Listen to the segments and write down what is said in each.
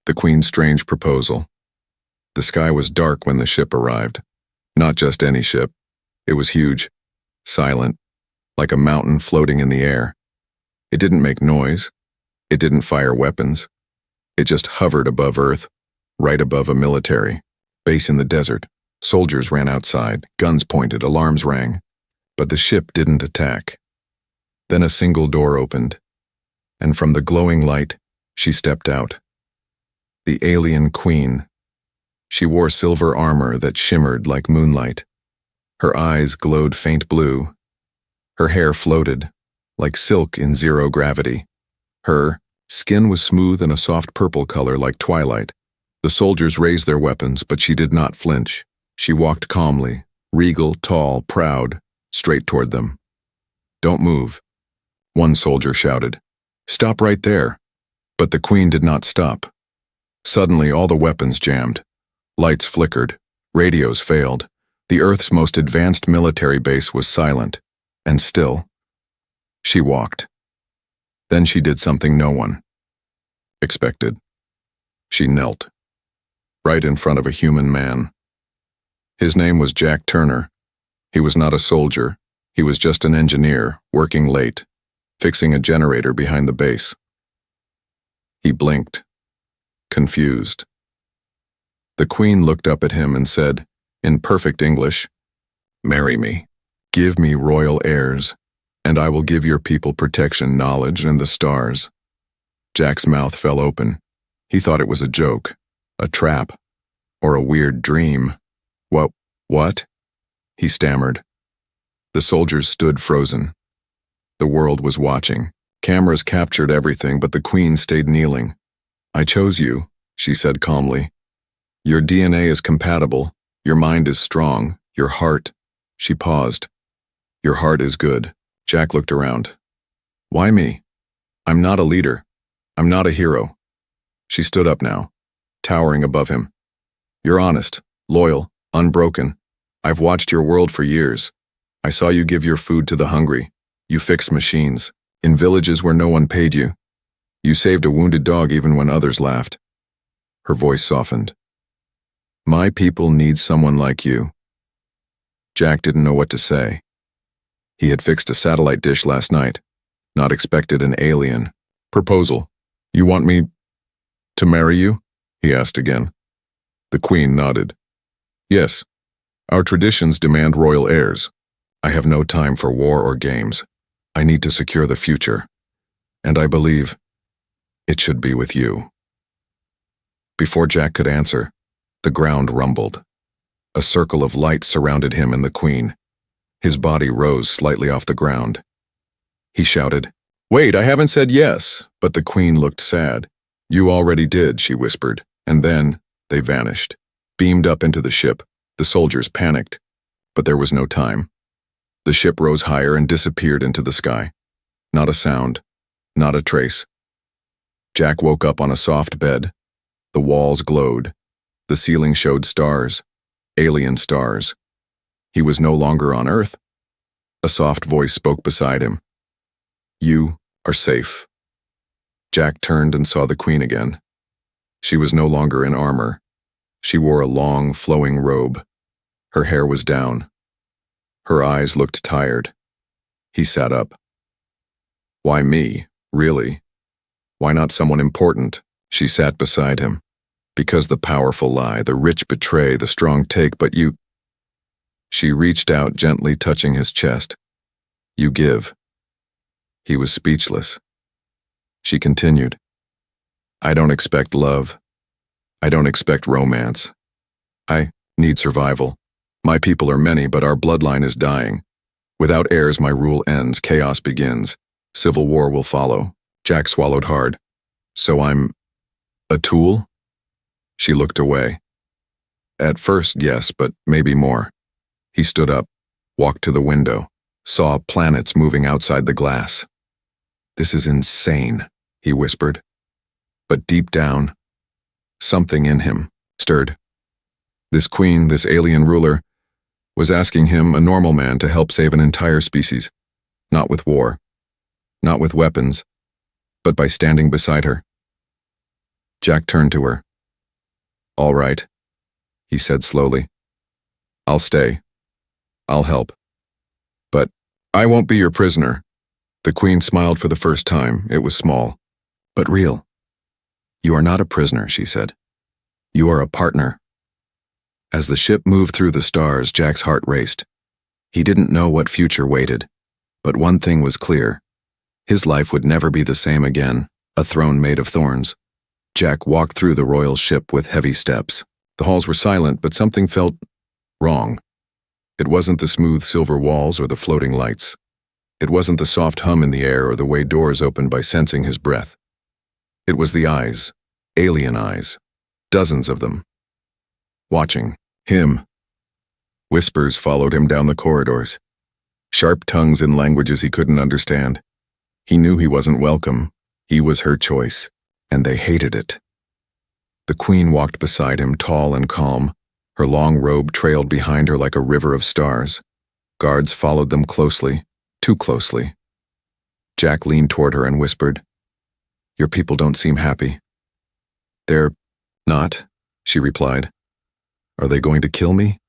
The Queen's strange proposal. The sky was dark when the ship arrived. Not just any ship. It was huge, silent, like a mountain floating in the air. It didn't make noise. It didn't fire weapons. It just hovered above Earth, right above a military base in the desert. Soldiers ran outside, guns pointed, alarms rang. But the ship didn't attack. Then a single door opened, and from the glowing light, she stepped out. The alien queen. She wore silver armor that shimmered like moonlight. Her eyes glowed faint blue. Her hair floated, like silk in zero gravity. Her skin was smooth and a soft purple color like twilight. The soldiers raised their weapons, but she did not flinch. She walked calmly, regal, tall, proud, straight toward them. "Don't move," one soldier shouted. "Stop right there." But the Queen did not stop. Suddenly, all the weapons jammed. Lights flickered. Radios failed. The Earth's most advanced military base was silent, and still. She walked. Then she did something no one expected. She knelt, right in front of a human man. His name was Jack Turner. He was not a soldier. He was just an engineer, working late, fixing a generator behind the base. He blinked, confused. The Queen looked up at him and said, in perfect English, "Marry me. Give me royal heirs, and I will give your people protection, knowledge, and the stars." Jack's mouth fell open. He thought it was a joke, a trap, or a weird dream. What? He stammered. The soldiers stood frozen. The world was watching. Cameras captured everything, but the Queen stayed kneeling. "I chose you," she said calmly. "Your DNA is compatible. Your mind is strong. Your heart—" She paused. "Your heart is good." Jack looked around. "Why me? I'm not a leader. I'm not a hero." She stood up now, towering above him. "You're honest, loyal, unbroken. I've watched your world for years. I saw you give your food to the hungry. You fixed machines, in villages where no one paid you. You saved a wounded dog even when others laughed." Her voice softened. "My people need someone like you." Jack didn't know what to say. He had fixed a satellite dish last night, not expected an alien. "Proposal. You want me to marry you?" he asked again. The Queen nodded. "Yes. Our traditions demand royal heirs. I have no time for war or games. I need to secure the future. And I believe it should be with you." Before Jack could answer, the ground rumbled. A circle of light surrounded him and the Queen. His body rose slightly off the ground. He shouted, "Wait, I haven't said yes," but the Queen looked sad. "You already did," she whispered, and then they vanished, beamed up into the ship. The soldiers panicked, but there was no time. The ship rose higher and disappeared into the sky. Not a sound, not a trace. Jack woke up on a soft bed. The walls glowed. The ceiling showed stars, alien stars. He was no longer on Earth. A soft voice spoke beside him. "You are safe." Jack turned and saw the Queen again. She was no longer in armor. She wore a long, flowing robe. Her hair was down. Her eyes looked tired. He sat up. "Why me, really? Why not someone important?" She sat beside him. "Because the powerful lie, the rich betray, the strong take, but you—" She reached out, gently touching his chest. "You give." He was speechless. She continued, "I don't expect love. I don't expect romance. I need survival. My people are many, but our bloodline is dying. Without heirs, my rule ends, chaos begins. Civil war will follow." Jack swallowed hard. "So I'm a tool?" She looked away. "At first, yes, but maybe more." He stood up, walked to the window, saw planets moving outside the glass. "This is insane," he whispered. But deep down, something in him stirred. This queen, this alien ruler, was asking him, a normal man, to help save an entire species. Not with war, not with weapons, but by standing beside her. Jack turned to her. "All right," he said slowly. "I'll stay. I'll help. But I won't be your prisoner." The Queen smiled for the first time. It was small, but real. "You are not a prisoner," she said. "You are a partner." As the ship moved through the stars, Jack's heart raced. He didn't know what future waited, but one thing was clear. His life would never be the same again, a throne made of thorns. Jack walked through the royal ship with heavy steps. The halls were silent, but something felt wrong. It wasn't the smooth silver walls or the floating lights. It wasn't the soft hum in the air or the way doors opened by sensing his breath. It was the eyes, alien eyes, dozens of them. Watching him. Whispers followed him down the corridors. Sharp tongues in languages he couldn't understand. He knew he wasn't welcome. He was her choice, and they hated it. The Queen walked beside him, tall and calm. Her long robe trailed behind her like a river of stars. Guards followed them closely, too closely. Jack leaned toward her and whispered, "Your people don't seem happy." "They're not," she replied. "Are they going to kill me?"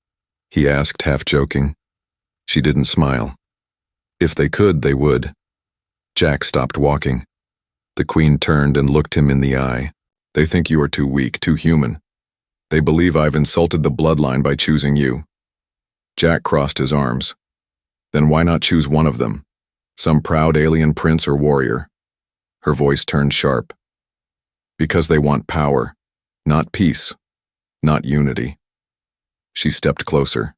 he asked, half joking. She didn't smile. "If they could, they would." Jack stopped walking. The Queen turned and looked him in the eye. "They think you are too weak, too human. They believe I've insulted the bloodline by choosing you." Jack crossed his arms. "Then why not choose one of them? Some proud alien prince or warrior?" Her voice turned sharp. "Because they want power, not peace, not unity." She stepped closer.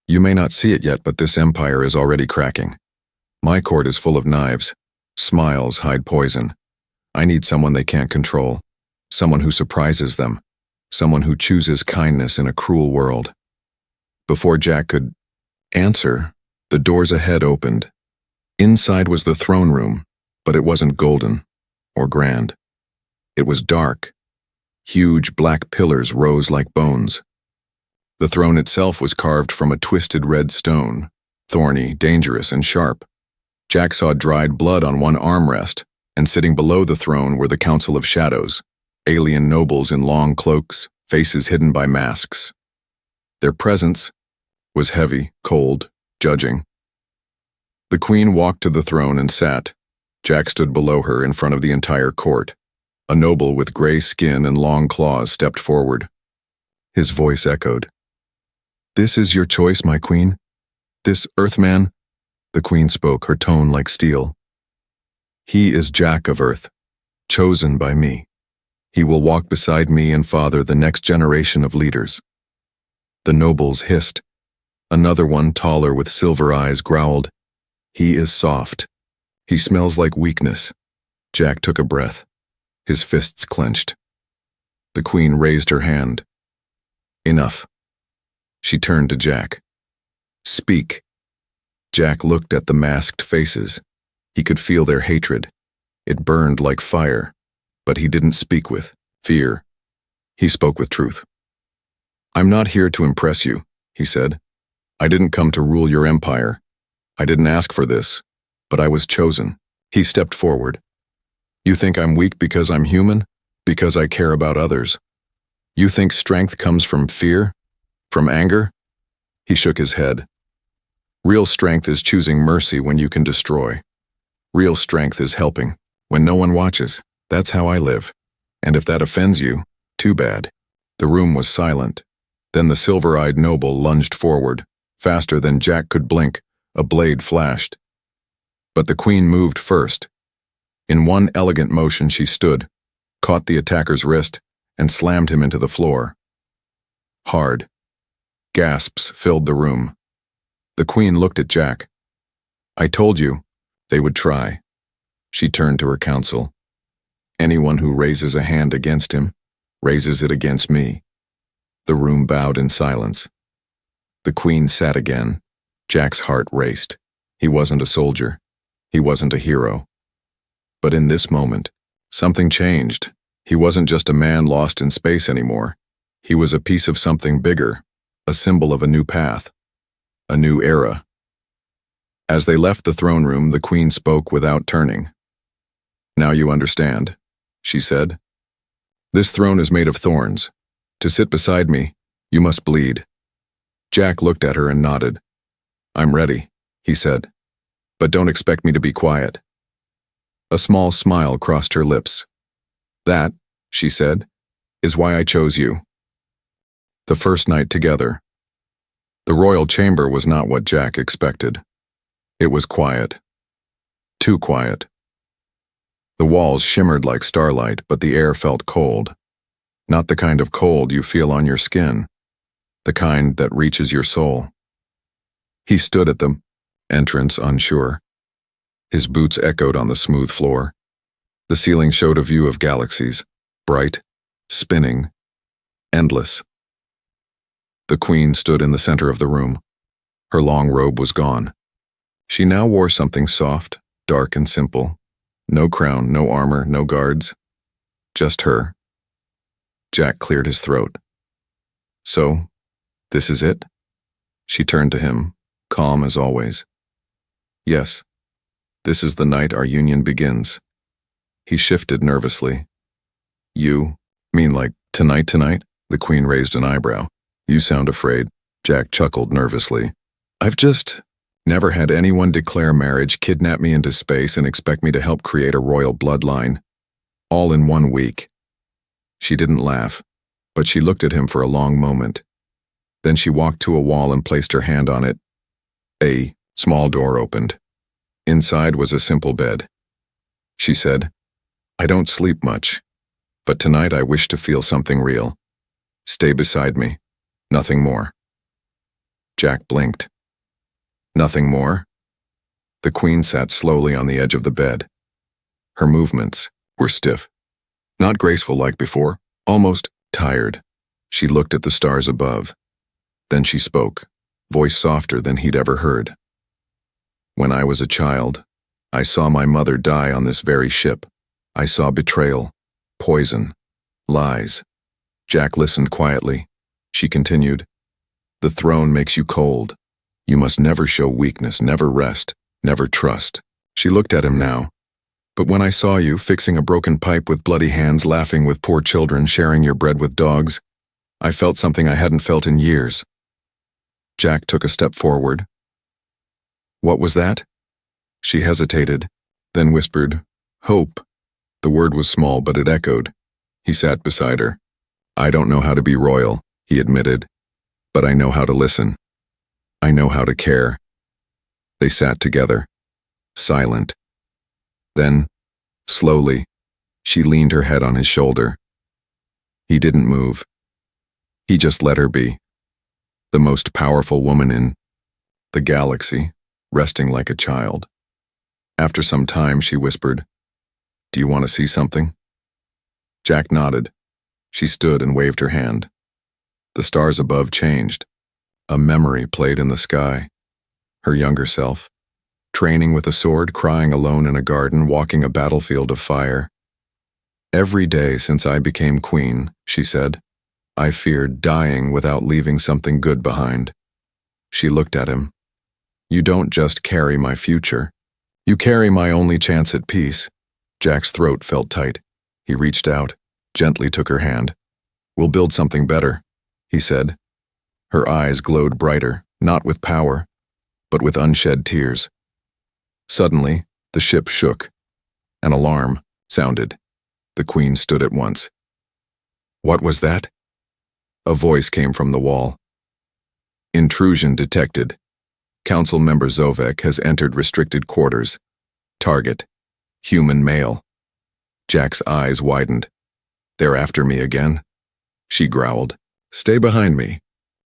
"You may not see it yet, but this empire is already cracking. My court is full of knives. Smiles hide poison. I need someone they can't control. Someone who surprises them. Someone who chooses kindness in a cruel world." Before Jack could answer, the doors ahead opened. Inside was the throne room, but it wasn't golden or grand. It was dark. Huge black pillars rose like bones. The throne itself was carved from a twisted red stone, thorny, dangerous, and sharp. Jack saw dried blood on one armrest, and sitting below the throne were the Council of Shadows, alien nobles in long cloaks, faces hidden by masks. Their presence was heavy, cold, judging. The Queen walked to the throne and sat. Jack stood below her in front of the entire court. A noble with gray skin and long claws stepped forward. His voice echoed. "This is your choice, my queen? This Earthman?" The Queen spoke, her tone like steel. "He is Jack of Earth, chosen by me. He will walk beside me and father the next generation of leaders." The nobles hissed. Another one, taller with silver eyes, growled, "He is soft. He smells like weakness." Jack took a breath. His fists clenched. The Queen raised her hand. "Enough." She turned to Jack. "Speak." Jack looked at the masked faces. He could feel their hatred. It burned like fire, but he didn't speak with fear. He spoke with truth. "I'm not here to impress you," he said. "I didn't come to rule your empire. I didn't ask for this, but I was chosen." He stepped forward. "You think I'm weak because I'm human? Because I care about others? You think strength comes from fear? From anger?" He shook his head. "Real strength is choosing mercy when you can destroy. Real strength is helping when no one watches. That's how I live. And if that offends you, too bad." The room was silent. Then the silver-eyed noble lunged forward. Faster than Jack could blink, a blade flashed. But the Queen moved first. In one elegant motion she stood, caught the attacker's wrist, and slammed him into the floor. Hard. Gasps filled the room. The Queen looked at Jack. "I told you, they would try." She turned to her council. "Anyone who raises a hand against him, raises it against me." The room bowed in silence. The Queen sat again. Jack's heart raced. He wasn't a soldier. He wasn't a hero. But in this moment, something changed. He wasn't just a man lost in space anymore. He was a piece of something bigger, a symbol of a new path, a new era. As they left the throne room, the Queen spoke without turning. "Now you understand," she said. This throne is made of thorns. To sit beside me, you must bleed. Jack looked at her and nodded. I'm ready, he said. But don't expect me to be quiet. A small smile crossed her lips. That, she said, is why I chose you. The first night together. The royal chamber was not what Jack expected. It was quiet. Too quiet. The walls shimmered like starlight, but the air felt cold. Not the kind of cold you feel on your skin, the kind that reaches your soul. He stood at the entrance, unsure. His boots echoed on the smooth floor. The ceiling showed a view of galaxies, bright, spinning, endless. The queen stood in the center of the room. Her long robe was gone. She now wore something soft, dark and simple. No crown, no armor, no guards. Just her. Jack cleared his throat. So, this is it? She turned to him, calm as always. Yes, this is the night our union begins. He shifted nervously. You mean like tonight? The queen raised an eyebrow. You sound afraid. Jack chuckled nervously. I've just never had anyone declare marriage, kidnap me into space, and expect me to help create a royal bloodline. All in 1 week. She didn't laugh, but she looked at him for a long moment. Then she walked to a wall and placed her hand on it. A small door opened. Inside was a simple bed. She said, I don't sleep much, but tonight I wish to feel something real. Stay beside me. Nothing more. Jack blinked. Nothing more? The queen sat slowly on the edge of the bed. Her movements were stiff. Not graceful like before, almost tired. She looked at the stars above. Then she spoke, voice softer than he'd ever heard. When I was a child, I saw my mother die on this very ship. I saw betrayal, poison, lies. Jack listened quietly. She continued, the throne makes you cold. You must never show weakness, never rest, never trust. She looked at him now. But when I saw you fixing a broken pipe with bloody hands, laughing with poor children, sharing your bread with dogs, I felt something I hadn't felt in years. Jack took a step forward. What was that? She hesitated, then whispered, hope. The word was small, but it echoed. He sat beside her. I don't know how to be royal, he admitted, but I know how to listen. I know how to care. They sat together, silent. Then, slowly, she leaned her head on his shoulder. He didn't move. He just let her be. The most powerful woman in the galaxy, resting like a child. After some time, she whispered, do you want to see something? Jack nodded. She stood and waved her hand. The stars above changed. A memory played in the sky. Her younger self, training with a sword, crying alone in a garden, walking a battlefield of fire. Every day since I became queen, she said, I feared dying without leaving something good behind. She looked at him. You don't just carry my future. You carry my only chance at peace. Jack's throat felt tight. He reached out, gently took her hand. We'll build something better, he said. Her eyes glowed brighter, not with power, but with unshed tears. Suddenly, the ship shook. An alarm sounded. The queen stood at once. What was that? A voice came from the wall. Intrusion detected. Council member Zovek has entered restricted quarters. Target: human male. Jack's eyes widened. They're after me again? She growled. Stay behind me.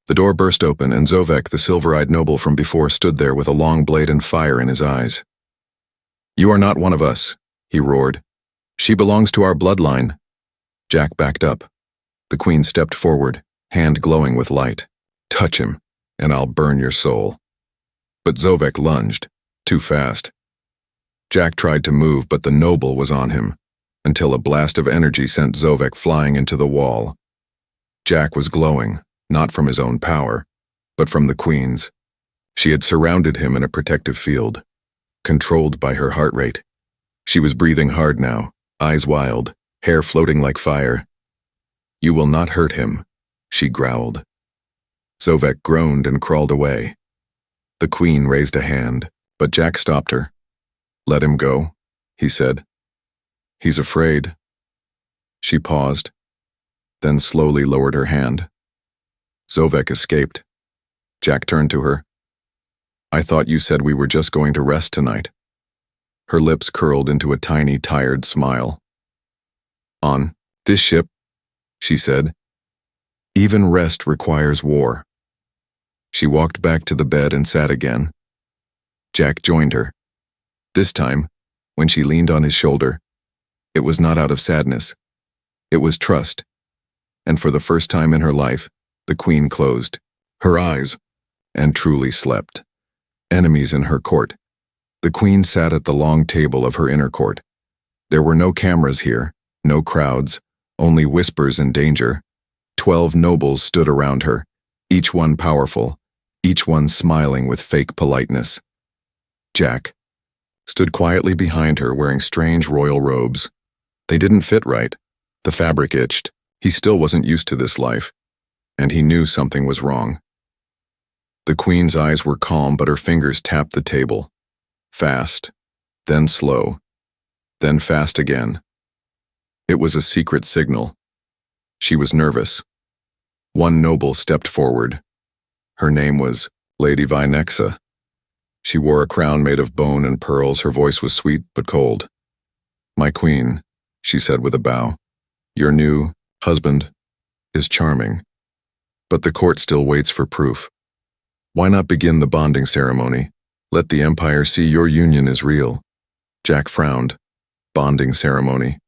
The door burst open, and Zovek, the silver-eyed noble from before, stood there with a long blade and fire in his eyes. You are not one of us, he roared. She belongs to our bloodline. Jack backed up. The queen stepped forward, hand glowing with light. Touch him, and I'll burn your soul. But Zovek lunged, too fast. Jack tried to move, but the noble was on him, until a blast of energy sent Zovek flying into the wall. Jack was glowing, not from his own power, but from the queen's. She had surrounded him in a protective field, controlled by her heart rate. She was breathing hard now, eyes wild, hair floating like fire. You will not hurt him, she growled. Zovek groaned and crawled away. The Queen raised a hand, but Jack stopped her. Let him go, he said. He's afraid. She paused, then slowly lowered her hand. Zovek escaped. Jack turned to her. I thought you said we were just going to rest tonight. Her lips curled into a tiny, tired smile. On this ship, she said, even rest requires war. She walked back to the bed and sat again. Jack joined her. This time, when she leaned on his shoulder, it was not out of sadness. It was trust. And for the first time in her life, the Queen closed her eyes and truly slept. Enemies in her court. The Queen sat at the long table of her inner court. There were no cameras here, no crowds, only whispers and danger. 12 nobles stood around her, each one powerful, each one smiling with fake politeness. Jack stood quietly behind her wearing strange royal robes. They didn't fit right. The fabric itched. He still wasn't used to this life, and he knew something was wrong. The Queen's eyes were calm, but her fingers tapped the table. Fast, then slow, then fast again. It was a secret signal. She was nervous. One noble stepped forward. Her name was Lady Vynexa. She wore a crown made of bone and pearls. Her voice was sweet but cold. My queen, she said with a bow, your new husband is charming. But the court still waits for proof. Why not begin the bonding ceremony? Let the Empire see your union is real. Jack frowned. Bonding ceremony.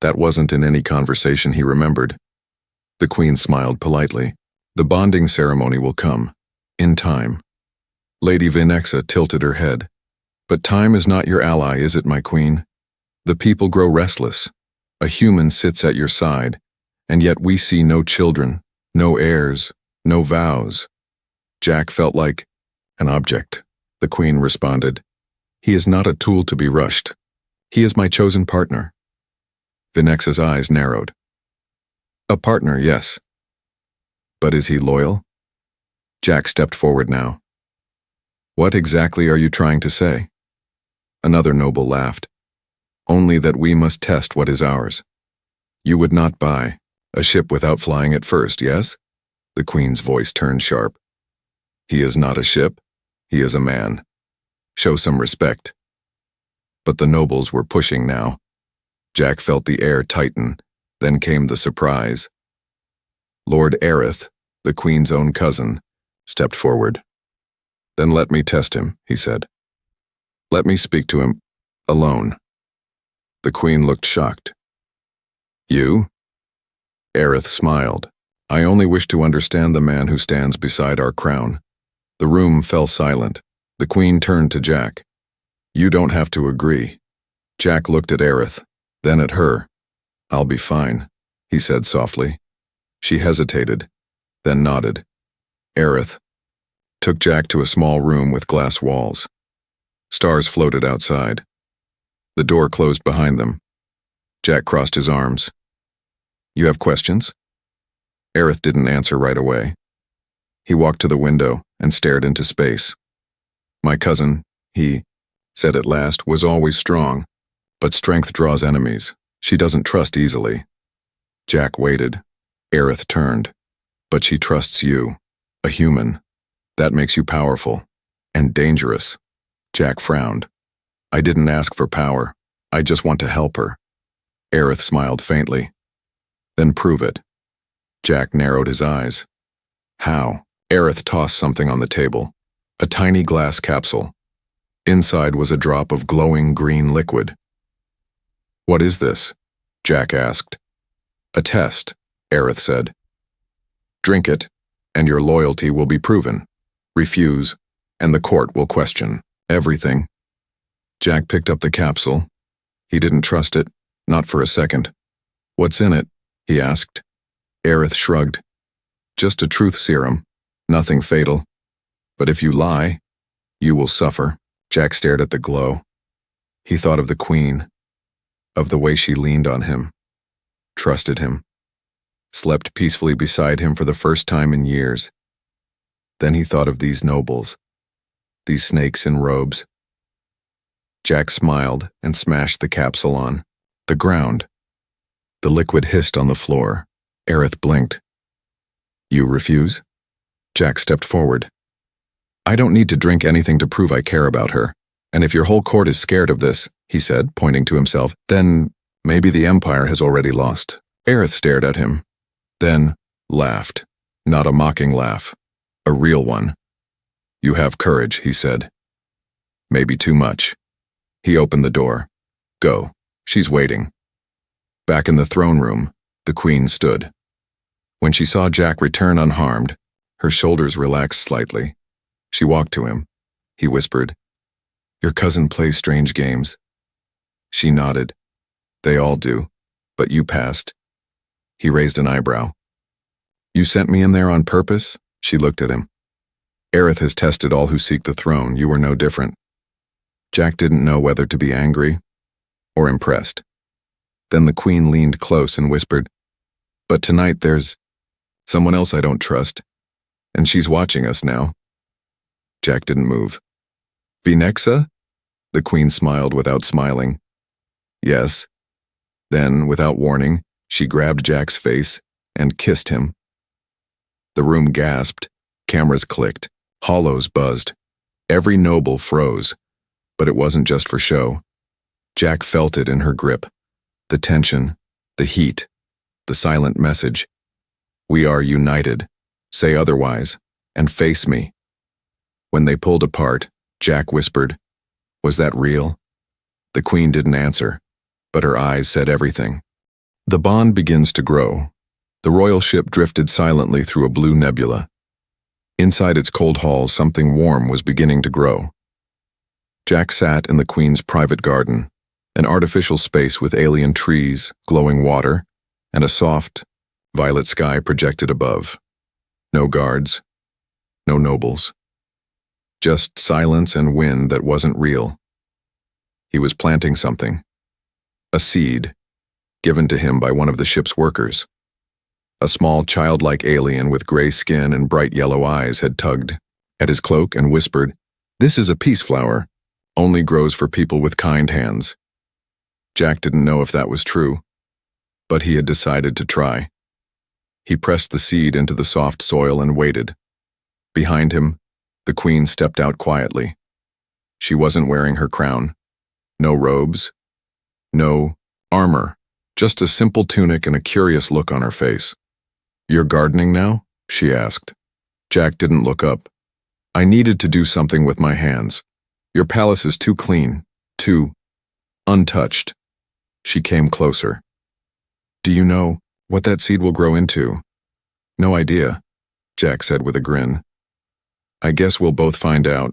That wasn't in any conversation he remembered. The Queen smiled politely. The bonding ceremony will come. In time. Lady Vynexa tilted her head. But time is not your ally, is it, my queen? The people grow restless. A human sits at your side, and yet we see no children, no heirs, no vows. Jack felt like an object. The Queen responded. He is not a tool to be rushed. He is my chosen partner. Vynexa's eyes narrowed. A partner, yes. But is he loyal? Jack stepped forward now. What exactly are you trying to say? Another noble laughed. Only that we must test what is ours. You would not buy a ship without flying it first, yes? The Queen's voice turned sharp. He is not a ship. He is a man. Show some respect. But the nobles were pushing now. Jack felt the air tighten. Then came the surprise. Lord Aerith, the Queen's own cousin, stepped forward. Then let me test him, he said. Let me speak to him alone. The Queen looked shocked. You? Aerith smiled. I only wish to understand the man who stands beside our crown. The room fell silent. The Queen turned to Jack. You don't have to agree. Jack looked at Aerith, then at her. I'll be fine, he said softly. She hesitated, then nodded. Aerith took Jack to a small room with glass walls. Stars floated outside. The door closed behind them. Jack crossed his arms. You have questions? Aerith didn't answer right away. He walked to the window and stared into space. My cousin, he said at last, was always strong, but strength draws enemies. She doesn't trust easily. Jack waited. Aerith turned. But she trusts you, a human. That makes you powerful and dangerous. Jack frowned. I didn't ask for power. I just want to help her. Aerith smiled faintly. Then prove it. Jack narrowed his eyes. How? Aerith tossed something on the table. A tiny glass capsule. Inside was a drop of glowing green liquid. What is this? Jack asked. A test, Aerith said. Drink it, and your loyalty will be proven. Refuse, and the court will question everything. Jack picked up the capsule. He didn't trust it, not for a second. What's in it? He asked. Aerith shrugged. Just a truth serum, nothing fatal. But if you lie, you will suffer. Jack stared at the glow. He thought of the Queen, of the way she leaned on him, trusted him. slept peacefully beside him for the first time in years. Then he thought of these nobles, these snakes in robes. Jack smiled and smashed the capsule on the ground. The liquid hissed on the floor. Aerith blinked. You refuse? Jack stepped forward. I don't need to drink anything to prove I care about her. And if your whole court is scared of this, he said, pointing to himself, then maybe the Empire has already lost. Aerith stared at him, then laughed. Not a mocking laugh, a real one. You have courage, he said. Maybe too much. He opened the door. Go. She's waiting. Back in the throne room, the Queen stood. When she saw Jack return unharmed, her shoulders relaxed slightly. She walked to him. He whispered, Your cousin plays strange games. She nodded. They all do, but you passed. He raised an eyebrow. You sent me in there on purpose? She looked at him. Aerith has tested all who seek the throne. You were no different. Jack didn't know whether to be angry or impressed. Then the Queen leaned close and whispered, But tonight there's someone else I don't trust, and she's watching us now. Jack didn't move. Vinexa? The Queen smiled without smiling. Yes. Then, without warning, she grabbed Jack's face and kissed him. The room gasped, cameras clicked, hollows buzzed. Every noble froze, but it wasn't just for show. Jack felt it in her grip. The tension, the heat, the silent message. We are united. Say otherwise, and face me. When they pulled apart, Jack whispered, Was that real? The Queen didn't answer, but her eyes said everything. The bond begins to grow. The royal ship drifted silently through a blue nebula. Inside its cold halls, something warm was beginning to grow. Jack sat in the Queen's private garden, an artificial space with alien trees, glowing water, and a soft, violet sky projected above. No guards, no nobles. Just silence and wind that wasn't real. He was planting something. A seed, given to him by one of the ship's workers. A small childlike alien with gray skin and bright yellow eyes had tugged at his cloak and whispered, This is a peace flower, only grows for people with kind hands. Jack didn't know if that was true, but he had decided to try. He pressed the seed into the soft soil and waited. Behind him, the Queen stepped out quietly. She wasn't wearing her crown. No robes. No armor. Just a simple tunic and a curious look on her face. You're gardening now? She asked. Jack didn't look up. I needed to do something with my hands. Your palace is too clean, too untouched. She came closer. Do you know what that seed will grow into? No idea, Jack said with a grin. I guess we'll both find out.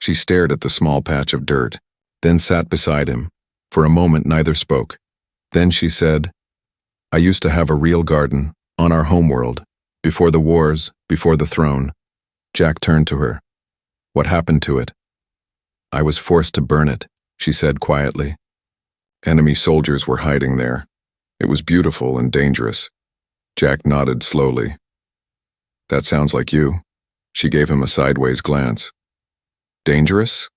She stared at the small patch of dirt, then sat beside him. For a moment, neither spoke. Then she said, I used to have a real garden on our homeworld, before the wars, before the throne. Jack turned to her. What happened to it? I was forced to burn it, she said quietly. Enemy soldiers were hiding there. It was beautiful and dangerous. Jack nodded slowly. That sounds like you. She gave him a sideways glance. Dangerous?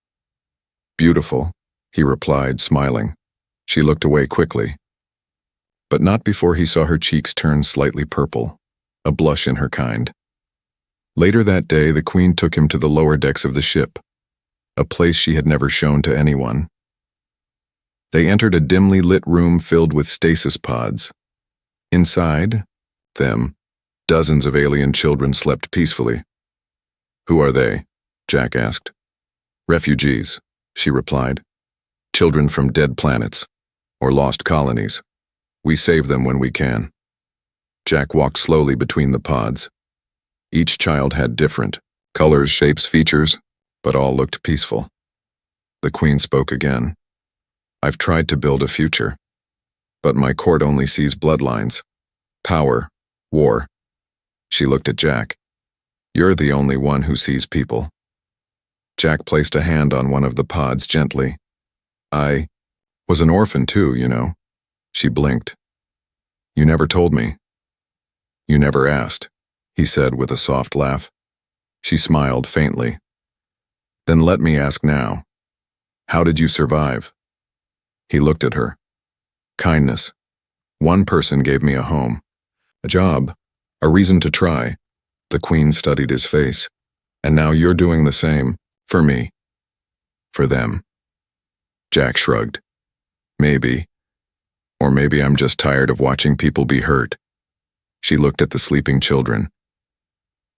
Beautiful, he replied, smiling. She looked away quickly. But not before he saw her cheeks turn slightly purple, a blush in her kind. Later that day, the Queen took him to the lower decks of the ship, a place she had never shown to anyone. They entered a dimly lit room filled with stasis pods. Inside, them, dozens of alien children slept peacefully. Who are they? Jack asked. Refugees, she replied. Children from dead planets, or lost colonies. We save them when we can. Jack walked slowly between the pods. Each child had different colors, shapes, features, but all looked peaceful. The Queen spoke again. I've tried to build a future, but my court only sees bloodlines, power, war. She looked at Jack. You're the only one who sees people. Jack placed a hand on one of the pods gently. I was an orphan too, you know. She blinked. You never told me. You never asked, he said with a soft laugh. She smiled faintly. Then let me ask now. How did you survive? He looked at her. Kindness. One person gave me a home, a job, a reason to try. The Queen studied his face. And now you're doing the same, for me. For them. Jack shrugged. Maybe. Or maybe I'm just tired of watching people be hurt. She looked at the sleeping children.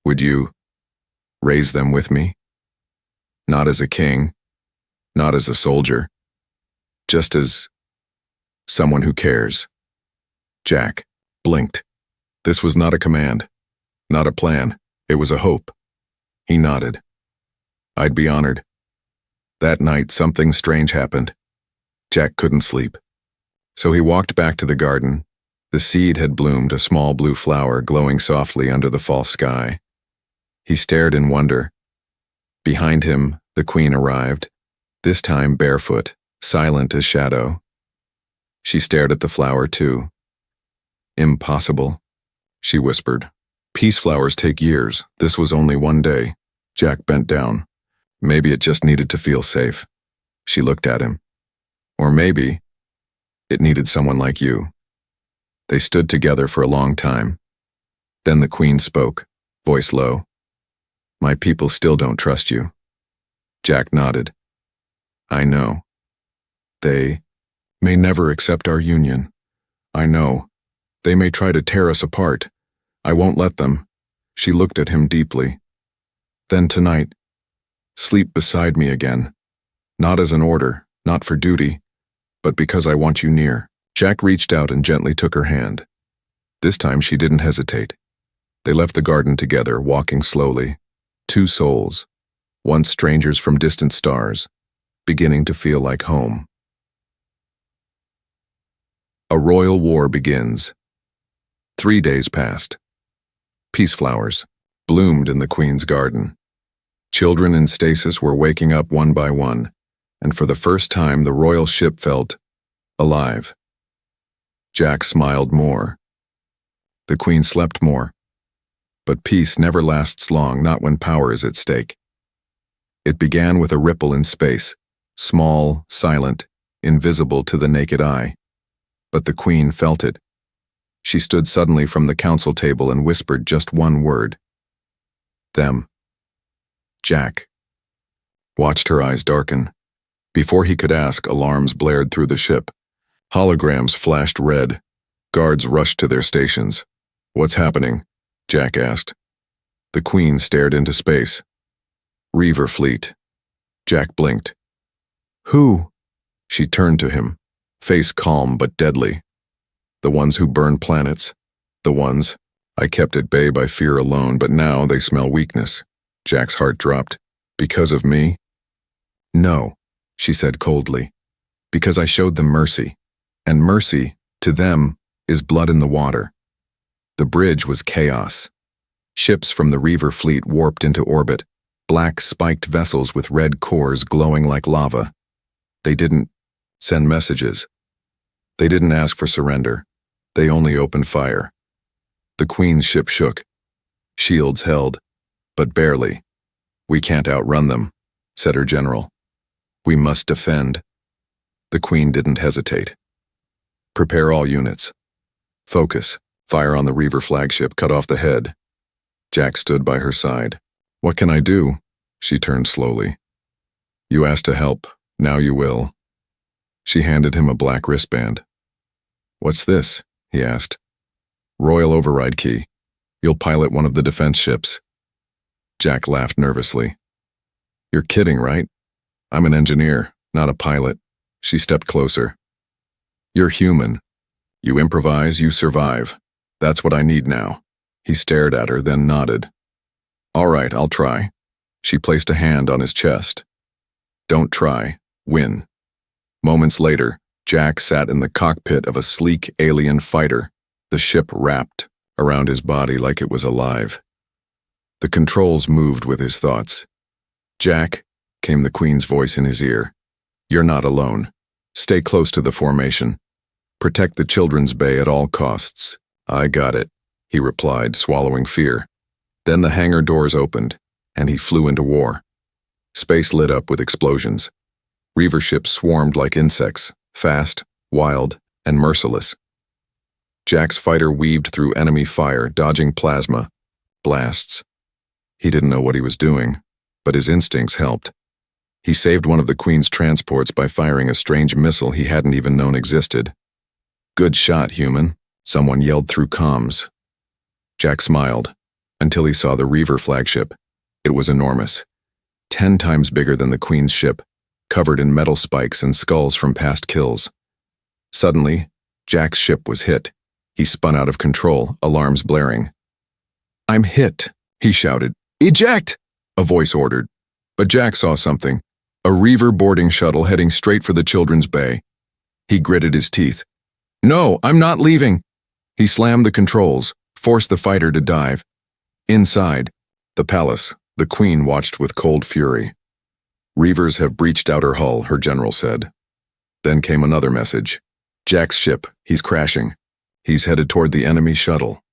Would you raise them with me? Not as a king, not as a soldier, just as someone who cares. Jack blinked. This was not a command, not a plan. It was a hope. He nodded. I'd be honored. That night, something strange happened. Jack couldn't sleep. So he walked back to the garden. The seed had bloomed, a small blue flower glowing softly under the fall sky. He stared in wonder. Behind him, the Queen arrived, this time barefoot, silent as shadow. She stared at the flower too. Impossible, she whispered. Peace flowers take years. This was only one day. Jack bent down. Maybe it just needed to feel safe. She looked at him. Or maybe it needed someone like you. They stood together for a long time. Then the Queen spoke, voice low. My people still don't trust you. Jack nodded. I know. They may never accept our union. I know. They may try to tear us apart. I won't let them. She looked at him deeply. Then tonight, sleep beside me again. Not as an order, not for duty, but because I want you near. Jack reached out and gently took her hand. This time she didn't hesitate. They left the garden together, walking slowly. Two souls, once strangers from distant stars, beginning to feel like home. A royal war begins. 3 days passed. Peace flowers bloomed in the Queen's garden. Children in stasis were waking up one by one, and for the first time the royal ship felt alive. Jack smiled more. The Queen slept more. But peace never lasts long, not when power is at stake. It began with a ripple in space, small, silent, invisible to the naked eye. But the Queen felt it. She stood suddenly from the council table and whispered just one word. Them. Jack watched her eyes darken. Before he could ask, alarms blared through the ship. Holograms flashed red. Guards rushed to their stations. What's happening? Jack asked. The Queen stared into space. Reaver fleet. Jack blinked. Who? She turned to him, face calm but deadly. The ones who burn planets. The ones I kept at bay by fear alone, but now they smell weakness. Jack's heart dropped. Because of me? No, she said coldly. Because I showed them mercy. And mercy, to them, is blood in the water. The bridge was chaos. Ships from the Reaver fleet warped into orbit, black spiked vessels with red cores glowing like lava. They didn't send messages. They didn't ask for surrender. They only opened fire. The Queen's ship shook. Shields held, but barely. We can't outrun them, said her general. We must defend. The Queen didn't hesitate. Prepare all units. Focus. Fire on the Reaver flagship, cut off the head. Jack stood by her side. What can I do? She turned slowly. You asked to help. Now you will. She handed him a black wristband. What's this? He asked. Royal override key. You'll pilot one of the defense ships. Jack laughed nervously. You're kidding, right? I'm an engineer, not a pilot. She stepped closer. You're human. You improvise, you survive. That's what I need now. He stared at her, then nodded. All right, I'll try. She placed a hand on his chest. Don't try. Win. Moments later, Jack sat in the cockpit of a sleek alien fighter, the ship wrapped around his body like it was alive. The controls moved with his thoughts. Jack, came the Queen's voice in his ear. You're not alone. Stay close to the formation. Protect the children's bay at all costs. I got it, he replied, swallowing fear. Then the hangar doors opened, and he flew into war. Space lit up with explosions. Reaver ships swarmed like insects, fast, wild, and merciless. Jack's fighter weaved through enemy fire, dodging plasma blasts. He didn't know what he was doing, but his instincts helped. He saved one of the Queen's transports by firing a strange missile he hadn't even known existed. "Good shot, human," someone yelled through comms. Jack smiled, until he saw the Reaver flagship. It was enormous, 10 times bigger than the Queen's ship, covered in metal spikes and skulls from past kills. Suddenly, Jack's ship was hit. He spun out of control, alarms blaring. "I'm hit," he shouted. "Eject!" a voice ordered. But Jack saw something. A Reaver boarding shuttle heading straight for the children's bay. He gritted his teeth. "No, I'm not leaving!" He slammed the controls, forced the fighter to dive. Inside, the palace, the Queen watched with cold fury. "Reavers have breached outer hull," her general said. Then came another message. "Jack's ship, he's crashing. He's headed toward the enemy shuttle."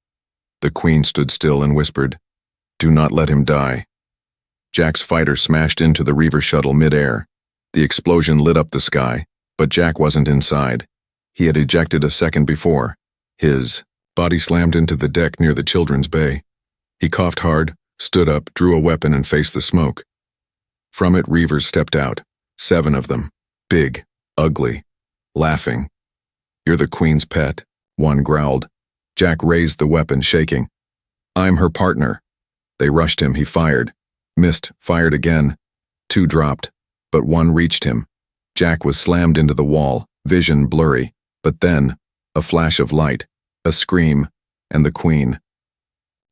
The Queen stood still and whispered, "Do not let him die." Jack's fighter smashed into the Reaver shuttle mid-air. The explosion lit up the sky, but Jack wasn't inside. He had ejected a second before. His body slammed into the deck near the children's bay. He coughed hard, stood up, drew a weapon, and faced the smoke. From it, Reavers stepped out, 7 of them, big, ugly, laughing. "You're the Queen's pet," one growled. Jack raised the weapon, shaking. "I'm her partner." They rushed him, he fired. Missed, fired again. 2 dropped, but 1 reached him. Jack was slammed into the wall, vision blurry, but then, a flash of light, a scream, and the Queen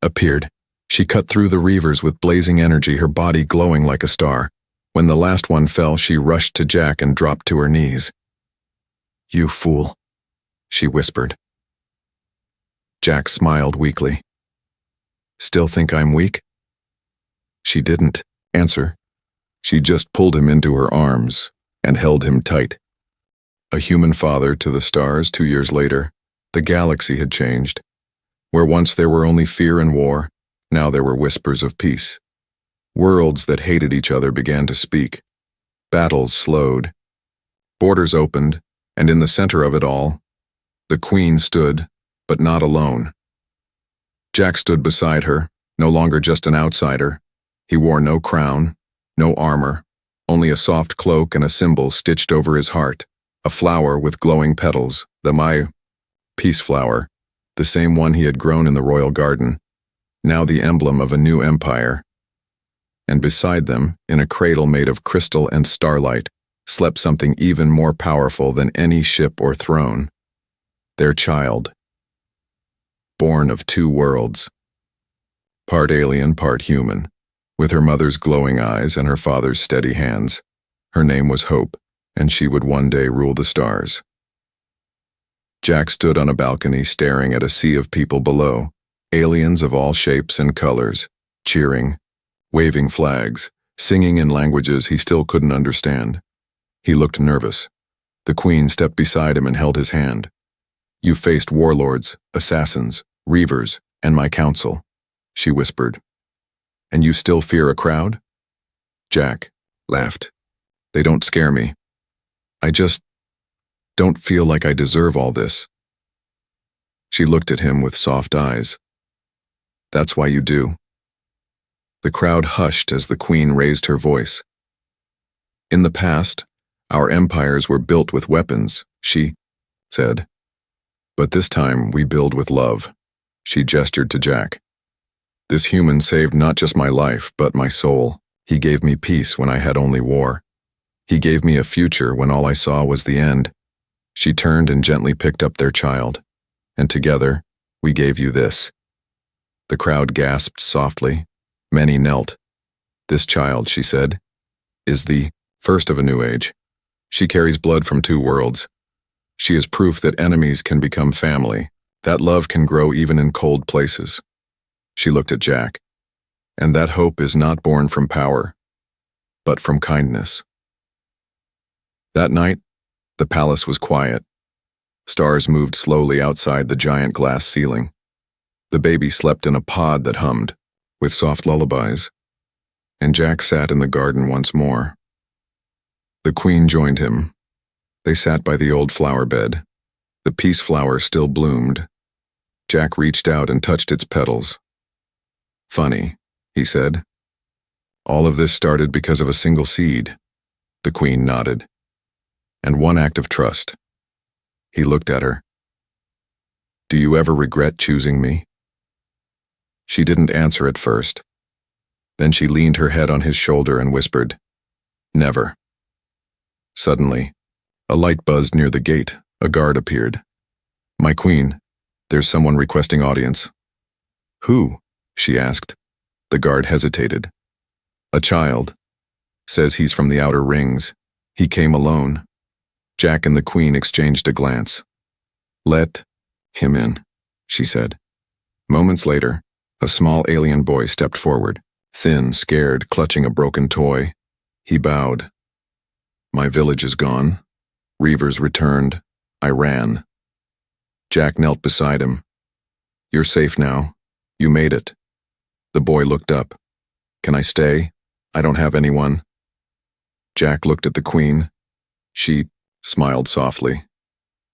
appeared. She cut through the Reavers with blazing energy, her body glowing like a star. When the last one fell, she rushed to Jack and dropped to her knees. "You fool," she whispered. Jack smiled weakly. "Still think I'm weak?" She didn't answer. She just pulled him into her arms and held him tight. A human father to the stars 2 years later, the galaxy had changed. Where once there were only fear and war, now there were whispers of peace. Worlds that hated each other began to speak. Battles slowed. Borders opened, and in the center of it all, the Queen stood, but not alone. Jack stood beside her, no longer just an outsider. He wore no crown, no armor, only a soft cloak and a symbol stitched over his heart, a flower with glowing petals, the peace flower, the same one he had grown in the royal garden, now the emblem of a new empire. And beside them, in a cradle made of crystal and starlight, slept something even more powerful than any ship or throne. Their child. Born of 2 worlds. Part alien, part human. With her mother's glowing eyes and her father's steady hands. Her name was Hope, and she would one day rule the stars. Jack stood on a balcony staring at a sea of people below, aliens of all shapes and colors, cheering, waving flags, singing in languages he still couldn't understand. He looked nervous. The Queen stepped beside him and held his hand. "You faced warlords, assassins, Reavers, and my council," she whispered. "And you still fear a crowd?" Jack laughed. "They don't scare me. I just don't feel like I deserve all this." She looked at him with soft eyes. "That's why you do." The crowd hushed as the Queen raised her voice. "In the past, our empires were built with weapons," she said. "But this time we build with love." She gestured to Jack. "This human saved not just my life, but my soul. He gave me peace when I had only war. He gave me a future when all I saw was the end." She turned and gently picked up their child. "And together, we gave you this." The crowd gasped softly. Many knelt. "This child," she said, "is the first of a new age. She carries blood from 2 worlds. She is proof that enemies can become family, that love can grow even in cold places." She looked at Jack. "And that hope is not born from power, but from kindness." That night, the palace was quiet. Stars moved slowly outside the giant glass ceiling. The baby slept in a pod that hummed, with soft lullabies, and Jack sat in the garden once more. The Queen joined him. They sat by the old flower bed. The peace flower still bloomed. Jack reached out and touched its petals. "Funny," he said. "All of this started because of a single seed." The Queen nodded. "And one act of trust." He looked at her. "Do you ever regret choosing me?" She didn't answer at first. Then she leaned her head on his shoulder and whispered, "Never." Suddenly, a light buzzed near the gate. A guard appeared. "My queen, there's someone requesting audience." "Who?" she asked. The guard hesitated. "A child. Says he's from the outer rings. He came alone." Jack and the Queen exchanged a glance. "Let him in," she said. Moments later, a small alien boy stepped forward, thin, scared, clutching a broken toy. He bowed. "My village is gone. Reavers returned. I ran." Jack knelt beside him. "You're safe now. You made it." The boy looked up. "Can I stay? I don't have anyone." Jack looked at the Queen. She smiled softly.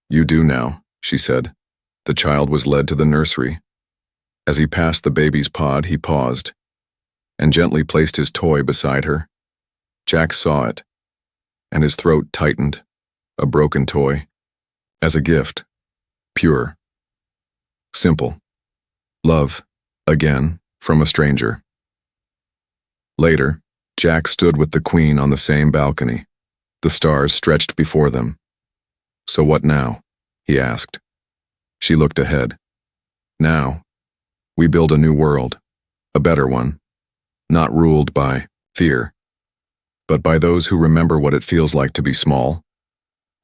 "You do now," she said. The child was led to the nursery. As he passed the baby's pod, he paused and gently placed his toy beside her. Jack saw it, and his throat tightened. A broken toy. As a gift. Pure. Simple. Love, again, from a stranger. Later, Jack stood with the Queen on the same balcony. The stars stretched before them. "So what now?" he asked. She looked ahead. "Now, we build a new world, a better one, not ruled by fear, but by those who remember what it feels like to be small,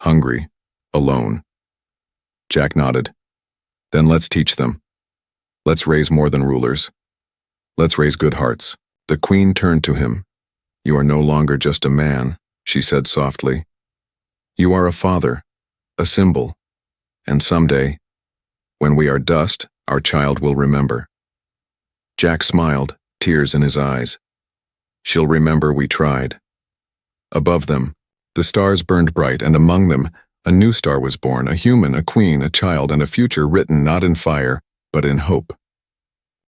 hungry, alone." Jack nodded. "Then let's teach them. Let's raise more than rulers. Let's raise good hearts." The Queen turned to him. "You are no longer just a man," she said softly. "You are a father, a symbol, and someday, when we are dust, our child will remember." Jack smiled, tears in his eyes. "She'll remember we tried." Above them, the stars burned bright, and among them, a new star was born, a human, a queen, a child, and a future written not in fire, but in hope.